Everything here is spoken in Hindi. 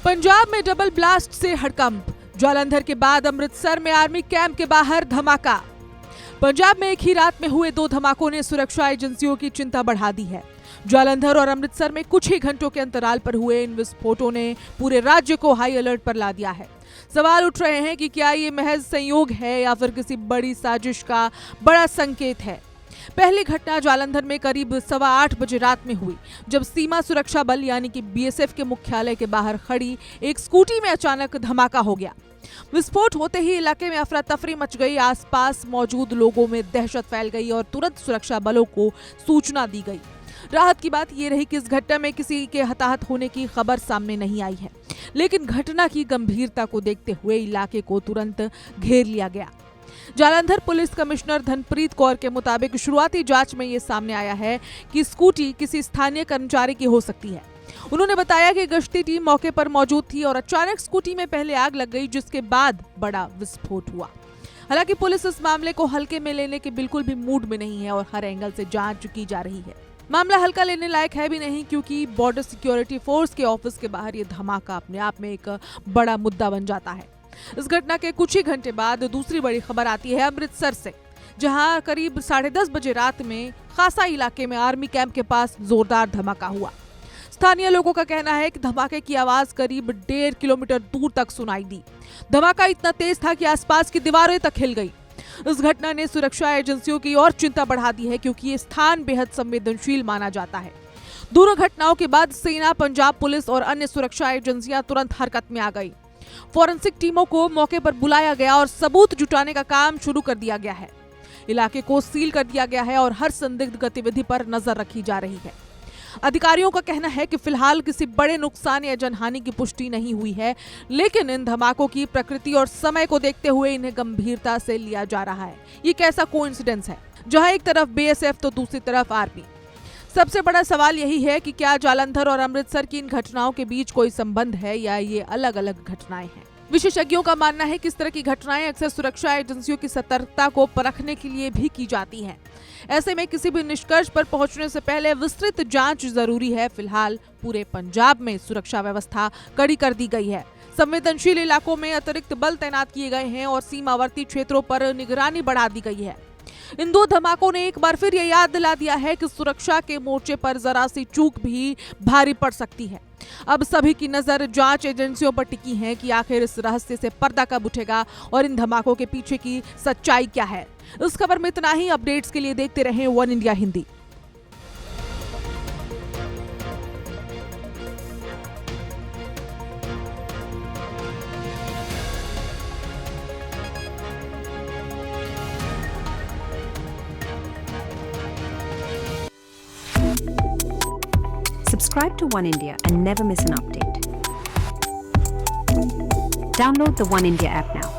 पंजाब में डबल ब्लास्ट से हड़कंप। जालंधर के बाद अमृतसर में आर्मी कैंप के बाहर धमाका। पंजाब में एक ही रात में हुए 2 धमाकों ने सुरक्षा एजेंसियों की चिंता बढ़ा दी है। जालंधर और अमृतसर में कुछ ही घंटों के अंतराल पर हुए इन विस्फोटों ने पूरे राज्य को हाई अलर्ट पर ला दिया है। सवाल उठ रहे हैं कि क्या ये महज संयोग है या फिर किसी बड़ी साजिश का बड़ा संकेत है। पहली घटना जालंधर में करीब 8:15 बजे रात में हुई, जब सीमा सुरक्षा बल यानी कि बीएसएफ के मुख्यालय के बाहर खड़ी एक स्कूटी में अचानक धमाका हो गया। विस्फोट होते ही इलाके में अफरा तफरी मच गई। आसपास मौजूद लोगों में दहशत फैल गई और तुरंत सुरक्षा बलों को सूचना दी गई। राहत की बात यह रही कि इस घटना में किसी के हताहत होने की खबर सामने नहीं आई है, लेकिन घटना की गंभीरता को देखते हुए इलाके को तुरंत घेर लिया गया। जालंधर पुलिस कमिश्नर धनप्रीत कौर के मुताबिक शुरुआती जांच में ये सामने आया है कि स्कूटी किसी स्थानीय कर्मचारी की हो सकती है। उन्होंने बताया कि गश्ती टीम मौके पर मौजूद थी और अचानक स्कूटी में पहले आग लग गई, जिसके बाद बड़ा विस्फोट हुआ। हालांकि पुलिस इस मामले को हल्के में लेने के बिल्कुल भी मूड में नहीं है और हर एंगल से जांच की जा रही है। मामला हल्का लेने लायक है भी नहीं, क्योंकि बॉर्डर सिक्योरिटी फोर्स के ऑफिस के बाहर ये धमाका अपने आप में एक बड़ा मुद्दा बन जाता है। इस घटना के कुछ ही घंटे बाद दूसरी बड़ी खबर आती है अमृतसर से, जहां करीब 10:30 बजे रात में खासा इलाके में आर्मी कैंप के पास जोरदार धमाका हुआ। स्थानीय लोगों का कहना है कि धमाके की आवाज करीब 1.5 किलोमीटर दूर तक सुनाई दी। धमाका इतना तेज था कि आसपास की दीवारें तक हिल गई। इस घटना ने सुरक्षा एजेंसियों की और चिंता बढ़ा दी है, क्योंकि ये स्थान बेहद संवेदनशील माना जाता है। दोनों घटनाओं के बाद सेना, पंजाब पुलिस और अन्य सुरक्षा एजेंसियां तुरंत हरकत में आ गई। फॉरेंसिक टीमों को मौके पर बुलाया गया और सबूत जुटाने का काम शुरू कर दिया गया है। इलाके को सील कर दिया गया है और हर संदिग्ध गतिविधि पर नजर रखी जा रही है। अधिकारियों का कहना है कि फिलहाल किसी बड़े नुकसान या जनहानि की पुष्टि नहीं हुई है, लेकिन इन धमाकों की प्रकृति और समय को देखते हुए इन्हें गंभीरता से लिया जा रहा है। ये कैसा कोइंसिडेंस है, जहां एक तरफ बीएसएफ तो दूसरी तरफ आर्मी। सबसे बड़ा सवाल यही है कि क्या जालंधर और अमृतसर की इन घटनाओं के बीच कोई संबंध है या ये अलग अलग घटनाएं हैं। विशेषज्ञों का मानना है कि इस तरह की घटनाएं अक्सर सुरक्षा एजेंसियों की सतर्कता को परखने के लिए भी की जाती हैं। ऐसे में किसी भी निष्कर्ष पर पहुंचने से पहले विस्तृत जांच जरूरी है। फिलहाल पूरे पंजाब में सुरक्षा व्यवस्था कड़ी कर दी गई है। संवेदनशील इलाकों में अतिरिक्त बल तैनात किए गए हैं और सीमावर्ती क्षेत्रों पर निगरानी बढ़ा दी गई है। इन 2 धमाकों ने एक बार फिर ये याद दिला दिया है कि सुरक्षा के मोर्चे पर जरा सी चूक भी भारी पड़ सकती है। अब सभी की नजर जांच एजेंसियों पर टिकी है कि आखिर इस रहस्य से पर्दा कब उठेगा और इन धमाकों के पीछे की सच्चाई क्या है। इस खबर में इतना ही। अपडेट्स के लिए देखते रहें one India Hindi. Subscribe to One India and never miss an update. Download the One India app now.